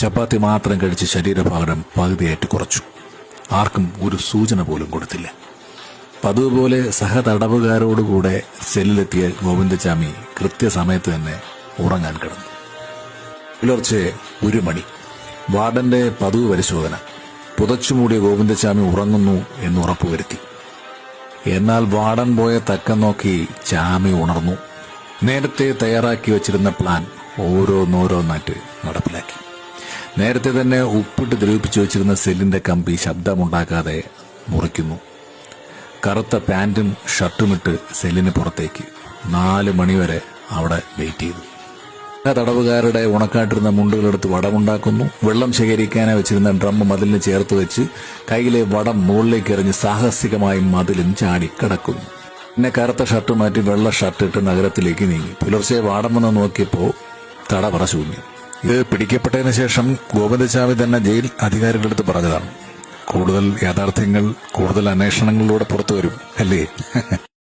ചപ്പാത്തി മാത്രം കഴിച്ച് ശരീരഭാരം പകുതിയായിട്ട് കുറച്ചു. ആർക്കും ഒരു സൂചന പോലും കൊടുത്തില്ല. പതിവുപോലെ സഹതടവുകാരോടുകൂടെ സെല്ലിലെത്തിയ ഗോവിന്ദച്ചാമി കൃത്യസമയത്ത് തന്നെ ഉറങ്ങാൻ കിടന്നു. പുലർച്ചെ 1 മണി. വാർഡന്റെ പതിവ് പരിശോധന. പുതച്ചുമൂടിയ ഗോവിന്ദച്ചാമി ഉറങ്ങുന്നു എന്ന് ഉറപ്പുവരുത്തി. എന്നാൽ വാർഡൻ പോയ തക്കം നോക്കി ചാമി ഉണർന്നു. നേരത്തെ തയ്യാറാക്കി വച്ചിരുന്ന പ്ലാൻ ഓരോന്നോരോന്നായിട്ട് നടപ്പിലാക്കി. നേരത്തെ തന്നെ ഉപ്പിട്ട് ദ്രവിപ്പിച്ചു വെച്ചിരുന്ന സെല്ലിന്റെ കമ്പി ശബ്ദമുണ്ടാക്കാതെ മുറിക്കുന്നു. കറുത്ത പാന്റും ഷർട്ടുമിട്ട് സെല്ലിന് പുറത്തേക്ക് 4 മണിവരെ അവിടെ വെയിറ്റ് ചെയ്തു. തടവുകാരുടെ ഉണക്കാട്ടിരുന്ന മുണ്ടുകളെടുത്ത് വടമുണ്ടാക്കുന്നു. വെള്ളം ശേഖരിക്കാനായി വെച്ചിരുന്ന ഡ്രം മതിലിന് ചേർത്ത് വെച്ച് കയ്യിലെ വടം മുകളിലേക്ക് എറിഞ്ഞ് സാഹസികമായി മതിലും ചാടി കിടക്കുന്നു. പിന്നെ കറുത്ത ഷർട്ട് മാറ്റി വെള്ള ഷർട്ടിട്ട് നഗരത്തിലേക്ക് നീങ്ങി. പുലർച്ചെ വാടം വന്ന് നോക്കിയപ്പോ തടവറ ശൂന്യം. ഇത് പിടിക്കപ്പെട്ടതിന് ശേഷം ഗോവിന്ദച്ചാമി തന്നെ ജയിൽ അധികാരികളുടെ അടുത്ത് പറഞ്ഞതാണ്. കൂടുതൽ യാഥാർത്ഥ്യങ്ങൾ കൂടുതൽ അന്വേഷണങ്ങളിലൂടെ പുറത്തു വരും അല്ലേ?